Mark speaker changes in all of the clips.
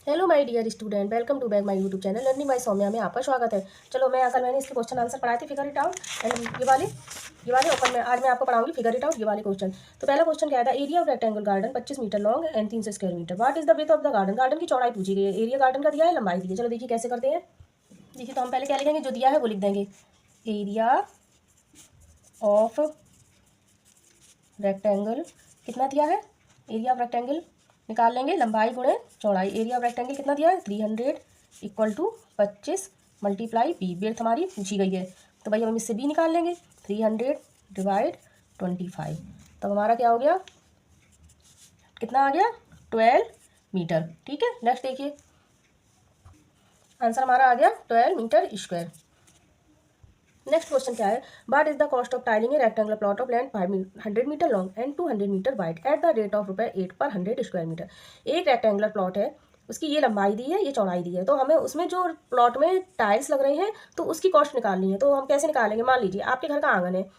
Speaker 1: Hello my dear student, welcome to back my YouTube channel learning by Saumya में आपका स्वागत है। चलो मैंने इसके क्वेश्चन आंसर पढ़ाए थे, फिगर इट आउट। एंड ये वाले ओपन में आज मैं आपको पढ़ाऊंगी फिगर इट आउट ये वाले क्वेश्चन। तो पहला क्वेश्चन क्या था, area of rectangle garden 25 metre long and 300 square metre. What is the width of the garden. Garden की चौड़ाई पूछी गई है, एरिया गार्डन का दिया है, लंबाई दी है। चलो देखिए कैसे करते हैं। देखिए तो हम पहले क्या लिखेंगे, जो दिया है वो लिख देंगे। एरिया ऑफ रेक्टेंगल कितना दिया है, एरिया ऑफ रेक्टेंगल निकाल लेंगे, लंबाई गुणे चौड़ाई। एरिया ऑफ रेक्टेंगल कितना दिया है 300 इक्वल टू 25 मल्टीप्लाई बी। बेर्थ हमारी पूछी गई है तो भाई हम इससे बी निकाल लेंगे। 300 डिवाइड 25, तो हमारा क्या हो गया, कितना आ गया 12 मीटर। ठीक है, नेक्स्ट देखिए आंसर हमारा आ गया 12 मीटर स्क्वायर। नेक्स्ट क्वेश्चन क्या है, what is the cost of tiling a rectangular plot of land 500 metre long and 200 metre wide at the rate of ₹8 per 100 square metre. एक रेक्टेंगुलर प्लॉट है, उसकी ये लंबाई दी है, ये चौड़ाई दी है, तो हमें उसमें जो प्लॉट में टाइल्स लग रही हैं तो उसकी कॉस्ट निकालनी है। तो हम कैसे निकालेंगे, मान लीजिए आपके घर का आंगन है,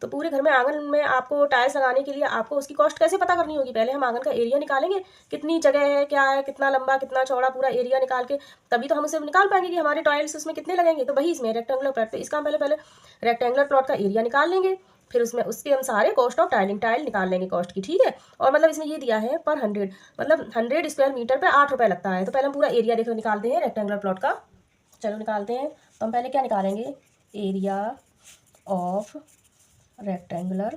Speaker 1: तो पूरे घर में आंगन में आपको टाइल्स लगाने के लिए आपको उसकी कॉस्ट कैसे पता करनी होगी। पहले हम आंगन का एरिया निकालेंगे, कितनी जगह है, क्या है, कितना लंबा कितना चौड़ा, पूरा एरिया निकाल के तभी तो हम उसे निकाल पाएंगे कि हमारे टाइल्स उसमें कितने लगेंगे। तो वही इसमें रेक्टेंगुलर प्लॉट, तो इसका हम पहले पहले रेक्टेंगुलर प्लॉट का एरिया निकाल लेंगे, फिर उसमें उसके हम सारे कॉस्ट ऑफ टाइल निकाल लेंगे कॉस्ट की। ठीक है, और मतलब इसमें ये दिया है पर 100, मतलब 100 स्क्वायर मीटर पे 8 रुपये लगता है। तो पहले हम पूरा एरिया देखो निकालते हैं रेक्टेंगुलर प्लॉट का। चलो निकालते हैं, तो हम पहले क्या निकालेंगे, area of rectangular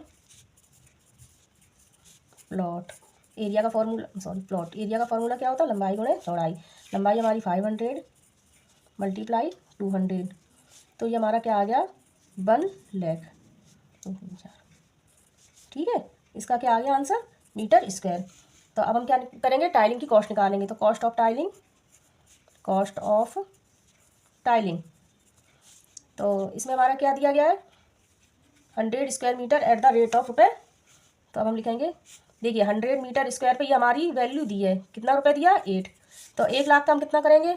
Speaker 1: plot. Area का फॉर्मूला, सॉरी प्लॉट, एरिया का फॉर्मूला क्या होता है, लंबाई गुणे चौड़ाई। लंबाई हमारी 500 मल्टीप्लाई 200, तो ये हमारा क्या आ गया 1 लाख। ठीक है, इसका क्या आ गया आंसर, मीटर स्क्वायर। तो अब हम क्या करेंगे, टाइलिंग की कॉस्ट निकालेंगे। तो cost of tiling, cost of tiling, तो इसमें हमारा क्या दिया गया है 100 square metre at the rate of रुपये। तो अब हम लिखेंगे, देखिए 100 मीटर स्क्वायर पे ये हमारी वैल्यू दी है, कितना रुपए दिया 8। तो 1 लाख का हम कितना करेंगे,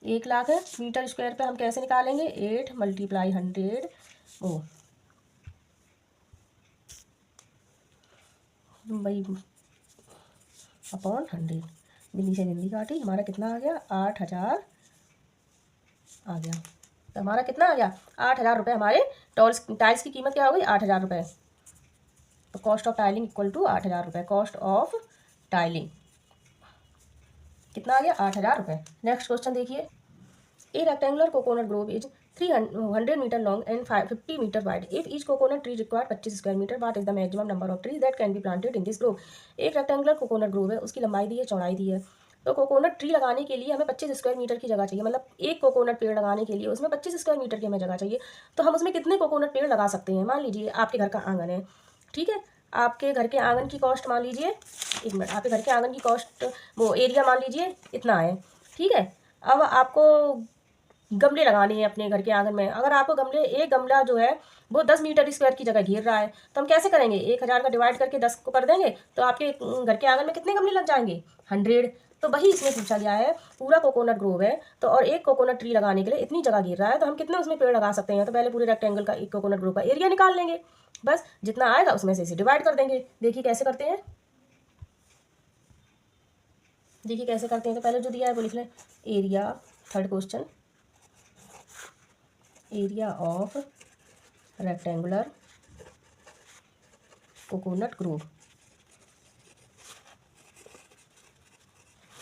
Speaker 1: 1 लाख है मीटर स्क्वायर पे हम कैसे निकालेंगे, 8 मल्टीप्लाई 100 ओ भाई अपॉन 100, बिल्ली से बिल्ली काटी, हमारा कितना आ गया 8000 आ गया। तो हमारा कितना आ गया 8000 रुपये। हमारे टाइल्स की कीमत क्या हो गई 8000 रुपये। तो cost of tiling equal to 8000 रुपये। कॉस्ट ऑफ टाइलिंग कितना आ गया 8000 रुपये। नेक्स्ट क्वेश्चन देखिए, a rectangular coconut grove is 300 metre long and 50 metre wide. If each coconut tree require 25 square metre, what is the maximum number of trees that can be planted in this grove. एक rectangular coconut grove है, उसकी लंबाई दी है, चौड़ाई दी है। तो coconut tree लगाने के लिए हमें 25 स्क्वायर मीटर की जगह चाहिए, मतलब एक कोकोनट पेड़ लगाने के लिए उसमें 25 स्क्वायर मीटर की हमें जगह चाहिए। तो हम उसमें कितने कोकोनट पेड़ लगा सकते हैं। मान लीजिए आपके घर का आंगन है, ठीक है, आपके घर के आंगन की कॉस्ट मान लीजिए, एक मिनट, आपके घर के आंगन की कॉस्ट, वो एरिया मान लीजिए इतना है। ठीक है, अब आपको गमले लगाने हैं अपने घर के आंगन में। अगर आपको गमले, एक गमला जो है वो 10 मीटर स्क्वायर की जगह घेर रहा है, तो हम कैसे करेंगे, 1000 का डिवाइड करके 10 को कर देंगे, तो आपके घर के आंगन में कितने गमले लग जाएंगे 100। तो वही इसमें पूछा गया है, पूरा कोकोनट ग्रोव है तो और एक कोकोनट ट्री लगाने के लिए इतनी जगह घेर रहा है, तो हम कितने उसमें पेड़ लगा सकते हैं। तो पहले पूरे रेक्टेंगल का एक कोकोनट ग्रोव का एरिया निकाल लेंगे, बस जितना आएगा उसमें से इसे डिवाइड कर देंगे। देखिए कैसे करते हैं, देखिए कैसे करते हैं। तो पहले जो दिया है वो लिख लें, area, third question, area of rectangular coconut Grove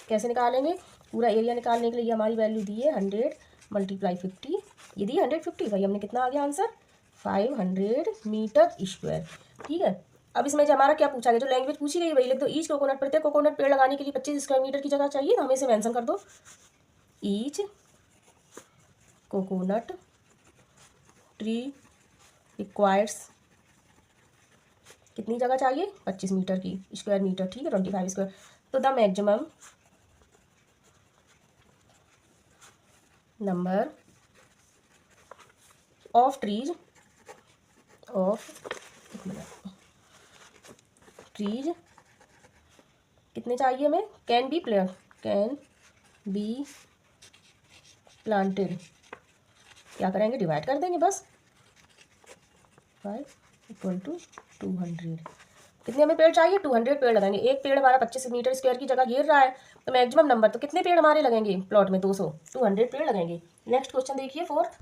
Speaker 1: कैसे निकालेंगे। पूरा एरिया निकालने के लिए हमारी वैल्यू दी है 100 मल्टीप्लाई 50, ये दी 150, भाई हमने कितना आ गया आंसर 500 मीटर स्क्वायर। ठीक है, अब इसमें जो हमारा क्या पूछा गया, जो लैंग्वेज पूछी गई वही लिख दो। ईच कोकोनट, प्रत्येक कोकोनट पेड़ लगाने के लिए 25 स्क्वायर मीटर की जगह चाहिए, तो हमें इसे मेंशन कर दो। ईच कोकोनट ट्री रिक्वायर्स, कितनी जगह चाहिए 25 मीटर की स्क्वायर मीटर। ठीक है, 25 स्क्वायर। तो the maximum number of trees, of trees कितने चाहिए हमें, कैन बी प्लांटेड, क्या करेंगे डिवाइड कर देंगे बस, 5 इक्वल टू 200। कितने हमें पेड़ चाहिए, 200 पेड़ लगाएंगे। एक पेड़ हमारा 25 मीटर स्क्वायर की जगह घेर रहा है, तो मैक्सिमम नंबर तो कितने पेड़ हमारे लगेंगे प्लॉट में, 200 पेड़ लगेंगे। नेक्स्ट क्वेश्चन देखिए, फोर्थ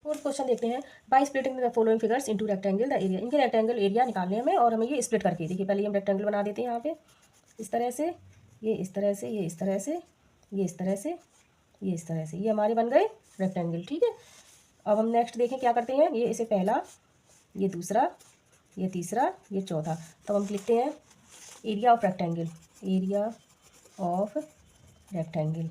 Speaker 1: क्वेश्चन देखते हैं। By splitting the following figures into rectangle the area, इनके रेक्टेंगल एरिया निकालने हमें और हमें ये स्प्लिट करके, देखिए पहले हम रेक्टेंगल बना देते हैं यहाँ पे इस तरह से, ये इस तरह से, ये इस तरह से, ये इस तरह से, ये इस तरह से, ये हमारे बन गए रेक्टेंगल। ठीक है, अब हम नेक्स्ट देखें क्या करते हैं। ये इसे पहला, ये दूसरा, ये तीसरा, ये चौथा, तो हम लिखते हैं area of rectangle, area of rectangle.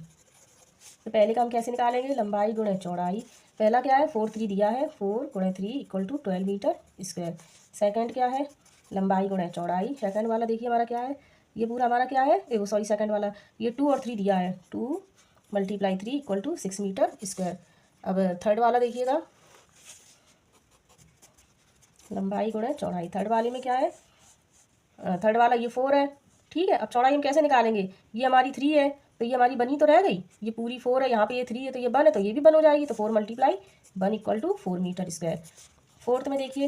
Speaker 1: तो पहले का हम कैसे निकालेंगे, लंबाई गुणे चौड़ाई। पहला क्या है, 4 3 दिया है, 4 गुणे 3 equal to 12 metre square. Second क्या है, लंबाई गुणे चौड़ाई। सेकंड वाला देखिए हमारा क्या है, ये पूरा हमारा क्या है, सॉरी सेकंड वाला, ये 2 और 3 दिया है, 2 × 3 इक्वल टू 6 मीटर स्क्वायर। अब थर्ड वाला देखिएगा, लंबाई गुणे चौड़ाई। थर्ड वाले में क्या है, थर्ड वाला ये 4 है। ठीक है, अब चौड़ाई हम कैसे निकालेंगे, ये हमारी 3 है, तो ये हमारी बनी तो रह गई, ये पूरी 4 है, यहाँ पे ये 3 है, तो ये 1 है, तो ये भी 1 हो जाएगी, तो 4 × 1 equal to 4 metre square. Fourth में देखिए,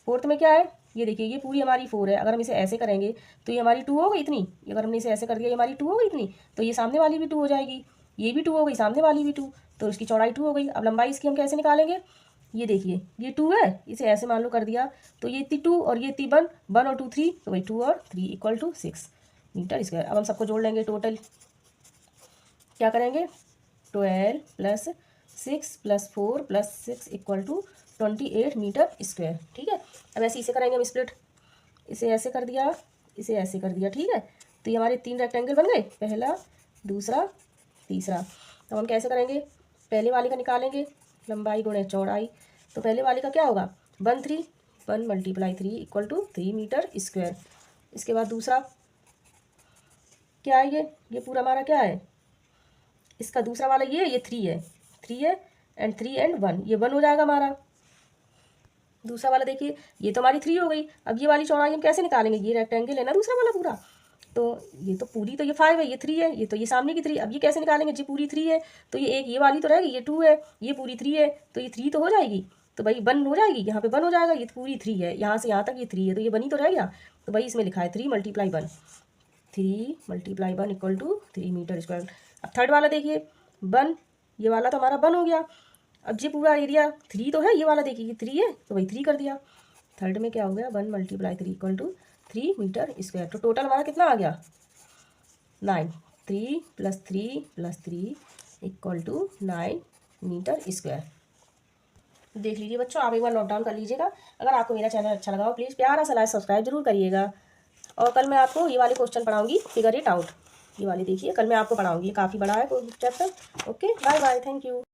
Speaker 1: फोर्थ में क्या है, ये देखिए ये पूरी हमारी 4 है, अगर हम इसे ऐसे करेंगे तो ये हमारी 2 हो गई इतनी, अगर हमने इसे ऐसे कर दिया ये हमारी 2 हो गई इतनी, तो ये सामने वाली भी 2 हो जाएगी, ये भी 2 हो गई, सामने वाली भी 2, तो इसकी चौड़ाई 2 हो गई। अब लंबाई इसकी हम कैसे निकालेंगे, ये देखिए ये 2 है, इसे ऐसे मान लो कर दिया, तो ये इतनी 2 और ये इतनी 1, 1 और 2 3, तो भाई 2 और 3 इक्वल टू 6 मीटर स्क्वायर। अब हम सबको जोड़ लेंगे, टोटल क्या करेंगे, 12 + 6 + 4 + 6 इक्वल टू 28 मीटर स्क्वायर। ठीक है, अब ऐसे इसे करेंगे हम स्प्लिट, इसे ऐसे कर दिया, इसे ऐसे कर दिया। ठीक है, तो ये हमारे 3 रेक्टेंगल बन गए, पहला, दूसरा, तीसरा। अब हम कैसे करेंगे, पहले वाले का निकालेंगे, लंबाई गुणे चौड़ाई। तो पहले वाले का क्या होगा, 1 3 × 3 इक्वल टू 3 मीटर स्क्वायर। इसके बाद दूसरा क्या है, ये पूरा हमारा क्या है, इसका दूसरा वाला ये 3 है, 3 है एंड 3 एंड 1, ये 1 हो जाएगा हमारा। दूसरा वाला देखिए ये तो हमारी 3 हो गई। अब ये वाली चौड़ाई हम कैसे निकालेंगे, ये रेक्टेंगल है ना दूसरा वाला पूरा, तो ये तो पूरी, तो ये 5 है, ये 3 है, ये तो ये सामने की 3। अब ये कैसे निकालेंगे, जी पूरी 3 है, तो ये एक ये वाली तो रहेगी, ये 2 है, ये पूरी 3 है, तो ये 3 तो हो जाएगी, तो भाई 1 हो जाएगी, यहाँ पे 1 हो जाएगा, ये पूरी 3 है, यहाँ से यहाँ तक ये 3 है, तो ये बनी तो रह गया, तो भाई इसमें लिखा है 3 × 1, 3 × 1 इक्वल टू 3 मीटर स्क्वायर। अब थर्ड वाला देखिए 1, ये वाला तो हमारा 1 हो गया। अब ये पूरा एरिया 3 तो है, ये वाला देखिए ये 3 है, तो वही 3 कर दिया। थर्ड में क्या हो गया, 1 × 3 इक्वल टू 3 मीटर स्क्वायर। तो टोटल हमारा कितना आ गया, 9, 3 + 3 + 3 इक्वल टू 9 मीटर स्क्वायर। देख लीजिए बच्चों, आप एक बार नोट डाउन कर लीजिएगा। अगर आपको मेरा चैनल अच्छा लगा हो प्लीज़ प्यारा सा लाइक सब्सक्राइब जरूर करिएगा। और कल मैं आपको ये वाले क्वेश्चन पढ़ाऊंगी, फिगर इट आउट, ये वाली देखिए कल मैं आपको पढ़ाऊंगी, काफ़ी बड़ा है chapter. Okay, bye bye, thank you.